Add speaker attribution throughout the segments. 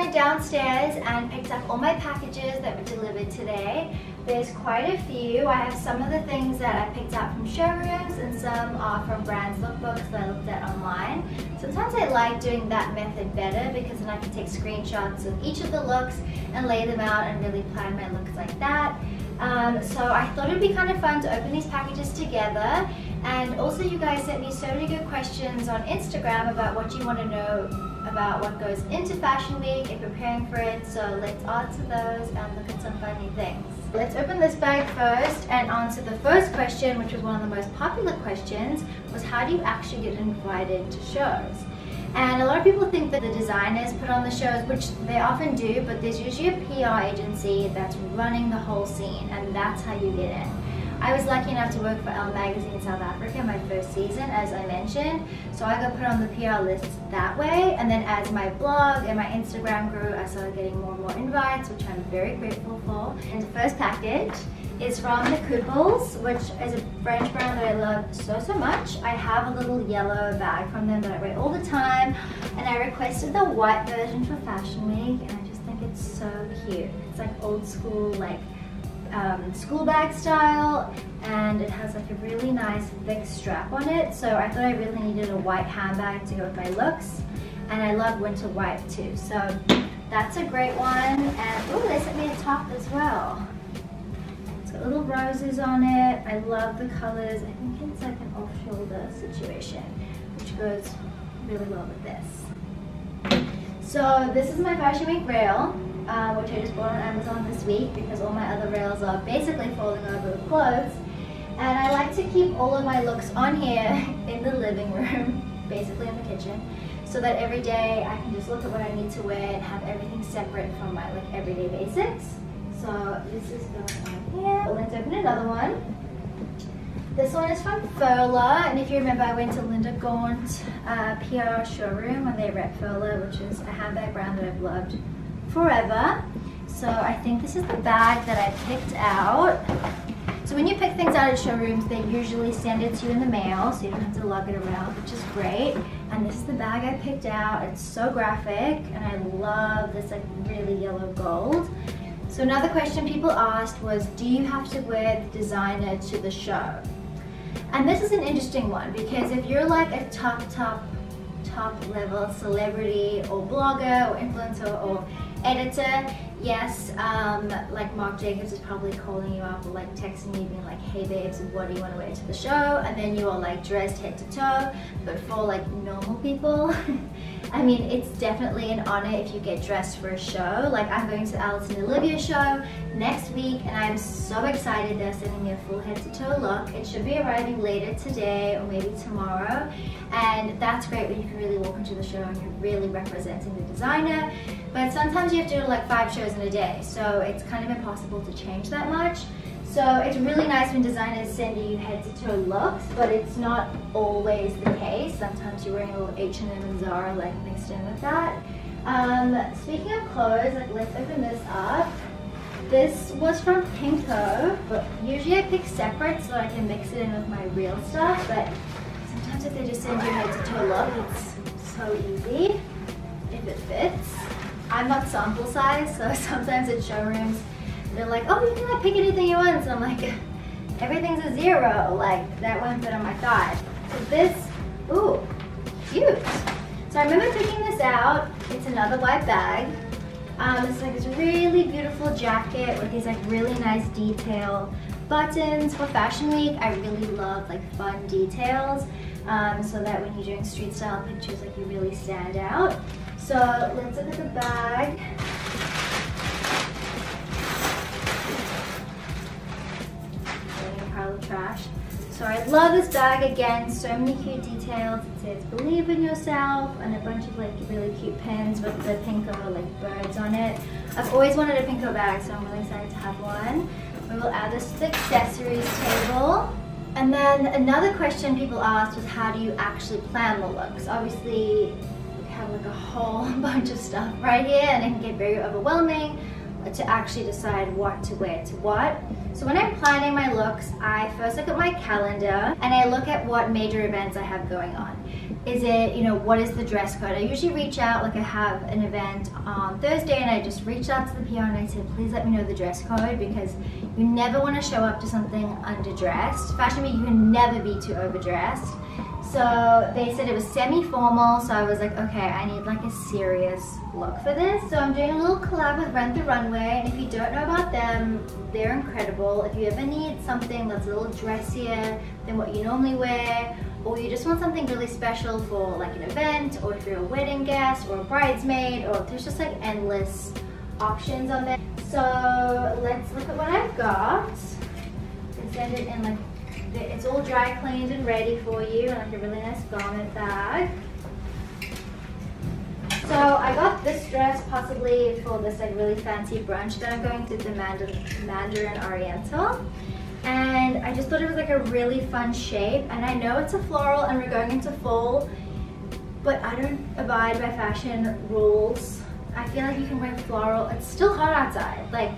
Speaker 1: went downstairs and picked up all my packages that were delivered today. There's quite a few. I have some of the things that I picked up from showrooms and some are from brands lookbooks that I looked at online. Sometimes I like doing that method better because then I can take screenshots of each of the looks and lay them out and really plan my looks like that. So I thought it'd be kind of fun to open these packages together. And also you guys sent me so many good questions on Instagram about what you want to know about what goes into Fashion Week and preparing for it. So let's answer those and look at some funny things. Let's open this bag first and answer the first question, which was one of the most popular questions, was how do you actually get invited to shows? And a lot of people think that the designers put on the shows, which they often do, but there's usually a PR agency that's running the whole scene, and that's how you get in. I was lucky enough to work for Elle Magazine South Africa my first season, as I mentioned, so I got put on the PR lists that way, and then as my blog and my Instagram grew, I started getting more and more invites, which I'm very grateful for. And the first package is from the Couples, which is a French brand that I love so much. I have a little yellow bag from them that I wear all the time, and I requested the white version for Fashion Week, and I just think it's so cute. It's like old school, like school bag style, and it has like a really nice thick strap on it, so I thought I really needed a white handbag to go with my looks, and I love winter white too, so that's a great one. And oh, they sent me a top as well. It's got little roses on it. I love the colors. I think it's like an off-shoulder situation, which goes really well with this. So this is my Fashion Week rail, which I just bought on Amazon this week because all my other rails are basically falling over with clothes. And I like to keep all of my looks on here in the living room, basically in the kitchen, so that every day I can just look at what I need to wear and have everything separate from my like everyday basics. So this is going on here. Let's open another one. This one is from Furla, and if you remember, I went to Linda Gaunt PR showroom when they rep Furla, which is a handbag brand that I've loved forever. So I think this is the bag that I picked out. So when you pick things out at showrooms, they usually send it to you in the mail, so you don't have to lug it around, which is great. And this is the bag I picked out. It's so graphic, and I love this like really yellow gold. So another question people asked was, do you have to wear the designer to the show? And this is an interesting one, because if you're like a top level celebrity or blogger or influencer or editor, yes, like Marc Jacobs is probably calling you up or like texting you being like, hey babes, what do you want to wear to the show? And then you are like dressed head to toe. But for like normal people, I mean, it's definitely an honor if you get dressed for a show. Like I'm going to Alice and Olivia show next week, and I'm so excited. They're sending me a full head to toe look. It should be arriving later today or maybe tomorrow, and that's great when you can really walk into the show and you're really representing the designer. But sometimes you have to do like 5 shows in a day, so it's kind of impossible to change that much. So it's really nice when designers send you head to toe looks, but it's not always the case. Sometimes you're wearing a little H&M and Zara like mixed in with that. Speaking of clothes, like let's open this up. This was from Pinko, but usually I pick separate so I can mix it in with my real stuff, but sometimes if they just send you a head to toe look, it's so easy if it fits. I'm not sample size, so sometimes at showrooms they're like, oh, you can like pick anything you want. So I'm like, everything's a 0. Like that one fit on my thigh. So this, ooh, cute. So I remember picking this out. It's another white bag. It's like this really beautiful jacket with these like really nice detail buttons for Fashion Week. I really love like fun details, so that when you're doing street style pictures, like you really stand out. So let's look at the bag. Pile of trash. So I love this bag again, so many cute details. It says believe in yourself and a bunch of like really cute pins with the Pinko like birds on it. I've always wanted a Pinko bag, so I'm really excited to have one. We will add this to the accessories table. And then another question people asked was, how do you actually plan the looks? Obviously we have like a whole bunch of stuff right here and it can get very overwhelming. to actually decide what to wear to what. So when I'm planning my looks, I first look at my calendar and I look at what major events I have going on. Is it, what is the dress code? I usually reach out, like I have an event on Thursday and I just reach out to the PR and I say, please let me know the dress code, because you never want to show up to something underdressed. Fashion Week, you can never be too overdressed. So they said it was semi-formal, so I was like, okay, I need like a serious look for this. So I'm doing a little collab with Rent the Runway, and if you don't know about them, they're incredible. If you ever need something that's a little dressier than what you normally wear, or you just want something really special for like an event, or if you're a wedding guest or a bridesmaid, or there's just like endless options on there. So let's look at what I've got. I send it in like, it's all dry cleaned and ready for you, and like a really nice garment bag. So I got this dress possibly for this like really fancy brunch that I'm going to, the Mandarin Oriental. And I just thought it was like a really fun shape, and I know it's a floral and we're going into fall, but I don't abide by fashion rules. I feel like you can wear floral. It's still hot outside. Like,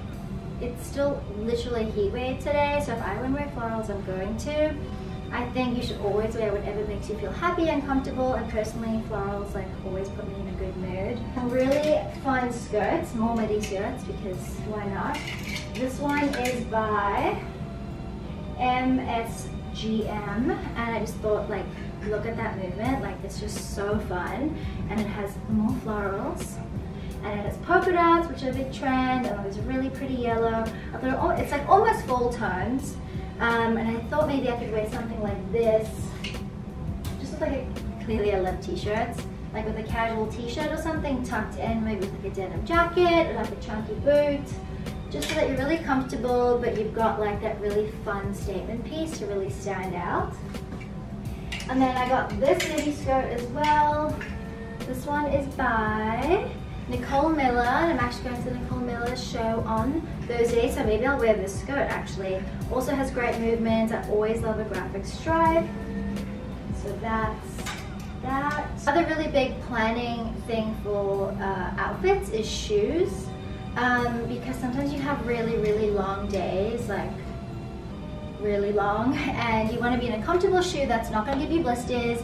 Speaker 1: it's still literally heat wave today, so if I want to wear florals, I'm going to. I think you should always wear whatever makes you feel happy and comfortable, and personally, florals like always put me in a good mood. Really fun skirts, more midi skirts, because why not? This one is by MSGM, and I just thought, like, look at that movement, like it's just so fun, and it has more florals. And it has polka dots, which are a big trend, and there's a really pretty yellow. I thought, it's like almost fall tones. And I thought maybe I could wear something like this, just with like clearly I love t-shirts, like with a casual t-shirt or something tucked in, maybe with like a denim jacket or like a chunky boot, just so that you're really comfortable, but you've got like that really fun statement piece to really stand out. And then I got this midi skirt as well. This one is by Nicole Miller, and I'm actually going to the Nicole Miller show on Thursday, so maybe I'll wear this skirt actually. Also has great movements. I always love a graphic stripe. So that's that. Another really big planning thing for outfits is shoes, because sometimes you have really long days, like really long, and you want to be in a comfortable shoe that's not going to give you blisters.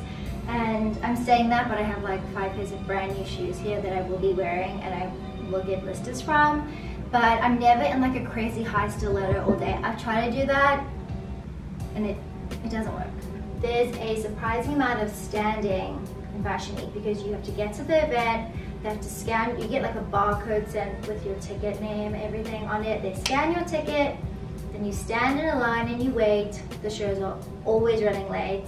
Speaker 1: And I'm saying that, but I have like 5 pairs of brand new shoes here that I will be wearing and I will get blisters from. But I'm never in like a crazy high stiletto all day. I've tried to do that and it doesn't work. There's a surprising amount of standing in Fashion Week, because you have to get to the event, they have to scan, you get like a barcode sent with your ticket name, everything on it. They scan your ticket, then you stand in a line and you wait. The shows are always running late.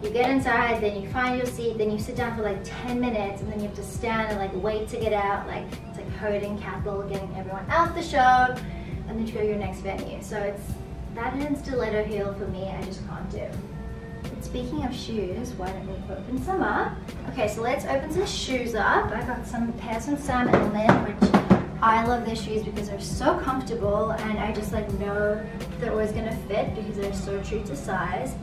Speaker 1: You get inside, then you find your seat, then you sit down for like 10 minutes, and then you have to stand and like wait to get out. Like, it's like herding cattle, getting everyone out the show, and then you go to your next venue. So it's that and stiletto heel for me, I just can't do. But speaking of shoes, why don't we open some up? Okay, so let's open some shoes up. I got some pairs from Sam and Lynn, which I love their shoes because they're so comfortable, and I just like know they're always gonna fit because they're so true to size.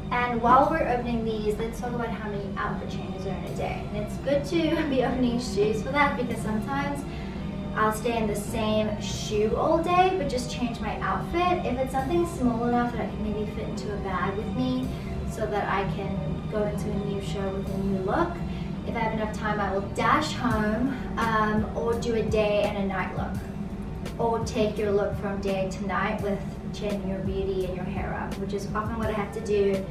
Speaker 1: And while we're opening these, let's talk about how many outfit changes are in a day. And it's good to be opening shoes for that, because sometimes I'll stay in the same shoe all day, but just change my outfit. If it's something small enough that I can maybe fit into a bag with me so that I can go into a new show with a new look. If I have enough time, I will dash home or do a day and a night look. Or take your look from day to night with changing your beauty and your hair up, which is often what I have to do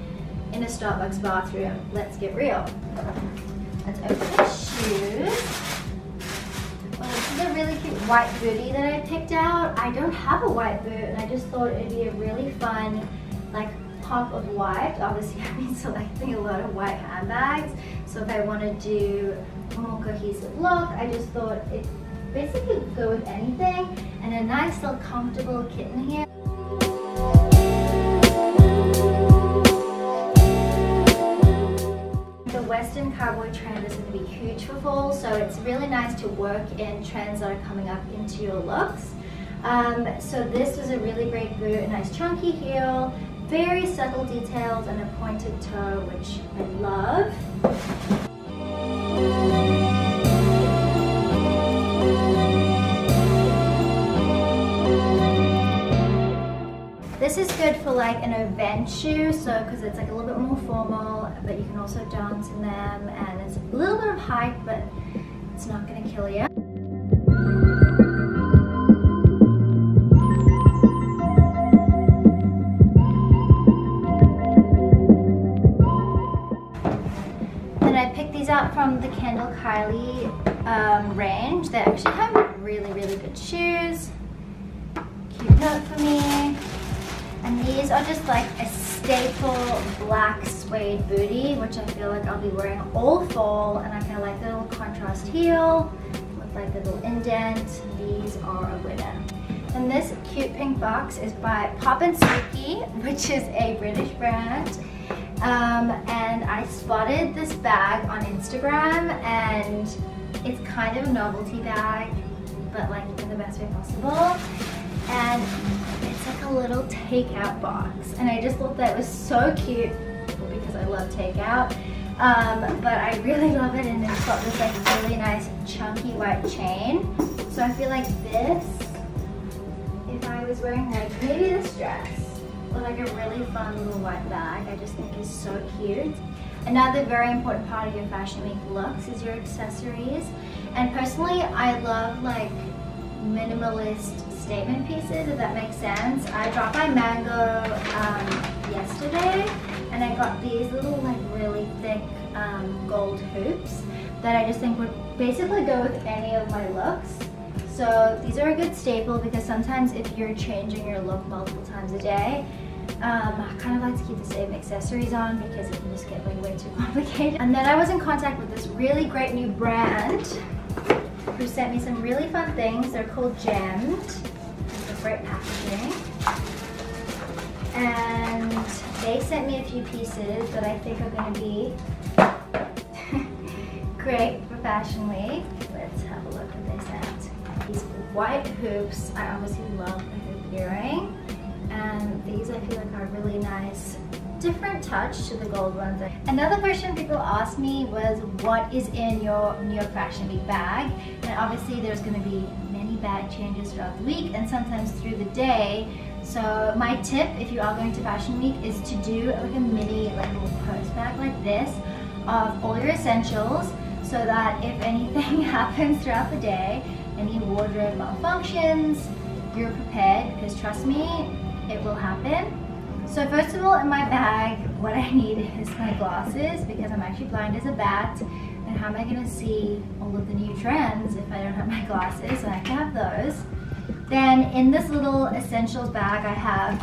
Speaker 1: in a Starbucks bathroom. Let's get real. Let's open the shoes. Well, this is a really cute white bootie that I picked out. I don't have a white boot, and I just thought it'd be a really fun, like, pop of white. Obviously, I've been selecting a lot of white handbags, so if I want to do a more cohesive look, I just thought it basically go with anything, and a nice little comfortable kitten here. The Western cowboy trend is going to be huge for fall, so it's really nice to work in trends that are coming up into your looks. So this was a really great boot, a nice chunky heel, very subtle details, and a pointed toe, which I love. good for like an event shoe, so because it's like a little bit more formal, but you can also dance in them, and it's a little bit of height, but it's not gonna kill you. Then I picked these up from the Kendall Kylie range. They actually have really good shoes. Cute note for me. And these are just like a staple black suede booty, which I feel like I'll be wearing all fall, and I kind of like the little contrast heel with like the little indent. These are a winner. And this cute pink box is by Pop and Squeaky, which is a British brand. And I spotted this bag on Instagram, and it's kind of a novelty bag, but like in the best way possible. And it's like a little takeout box, and I just thought that was so cute because I love takeout. But I really love it, and it's got this like really nice chunky white chain. So I feel like this, if I was wearing like maybe this dress or like a really fun little white bag, I just think is so cute. Another very important part of your fashion week looks is your accessories. And personally, I love like minimalist statement pieces, if that makes sense. I dropped my Mango yesterday, and I got these little like really thick gold hoops that I just think would basically go with any of my looks. So these are a good staple because sometimes if you're changing your look multiple times a day, I kind of like to keep the same accessories on because it can just get way too complicated. And then I was in contact with this really great new brand who sent me some really fun things. They're called Gemmed. They're great packaging. And they sent me a few pieces that I think are going to be great for Fashion Week. Let's have a look what they sent. These white hoops. I obviously love the hoop earring. And these I feel like are really nice, different touch to the gold ones. Another question people asked me was, what is in your New York Fashion Week bag? And obviously there's going to be many bag changes throughout the week and sometimes through the day. So my tip, if you are going to Fashion Week, is to do like a mini like little purse bag like this of all your essentials, so that if anything happens throughout the day, any wardrobe malfunctions, you're prepared, because trust me, it will happen. So first of all, in my bag, what I need is my glasses, because I'm actually blind as a bat, and how am I going to see all of the new trends if I don't have my glasses? So I have to have those. Then in this little essentials bag, I have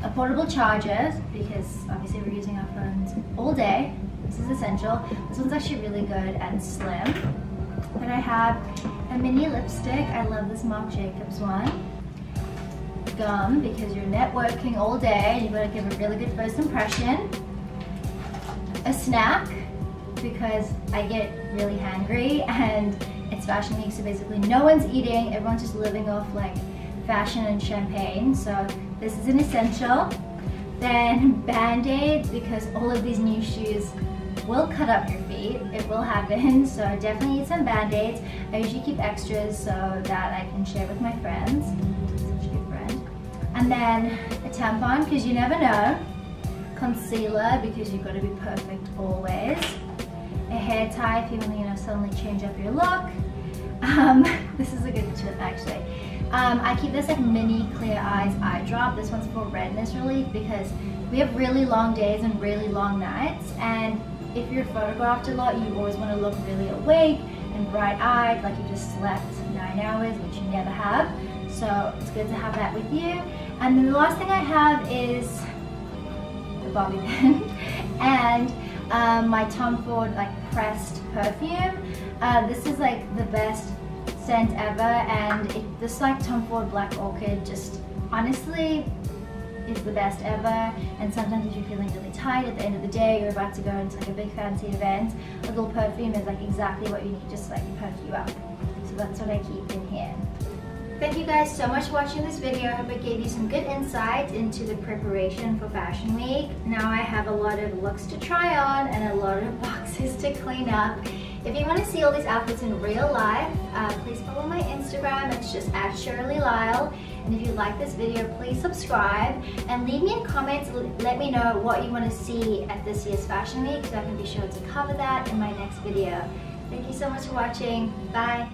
Speaker 1: a portable charger, because obviously we're using our phones all day. This is essential. This one's actually really good and slim. Then I have a mini lipstick. I love this Marc Jacobs one. Gum, because you're networking all day and you've got to give a really good first impression. A snack, because I get really hangry and it's Fashion Week, so basically no one's eating, everyone's just living off like fashion and champagne, so this is an essential. Then Band-Aids, because all of these new shoes will cut up your feet, it will happen, so I definitely need some Band-Aids. I usually keep extras so that I can share with my friends. And then a tampon, because you never know. Concealer, because you've got to be perfect always. A hair tie if you want to, suddenly change up your look. This is a good tip actually. I keep this like mini Clear Eyes eye drop. This one's for redness relief, because we have really long days and really long nights, and if you're photographed a lot, you always want to look really awake and bright-eyed, like you just slept 9 hours, which you never have. So it's good to have that with you. And then the last thing I have is the bobby pin and my Tom Ford like pressed perfume. This is like the best scent ever, and this like Tom Ford Black Orchid just honestly is the best ever. And sometimes if you're feeling really tired at the end of the day, you're about to go into like a big fancy event, a little perfume is like exactly what you need, just like perk you up. So that's what I keep in here. Thank you guys so much for watching this video. I hope it gave you some good insight into the preparation for Fashion Week. Now I have a lot of looks to try on and a lot of boxes to clean up. If you want to see all these outfits in real life, please follow my Instagram. It's just @Cheralee. And if you like this video, please subscribe and leave me in comments. Let me know what you want to see at this year's Fashion Week so I can be sure to cover that in my next video. Thank you so much for watching. Bye.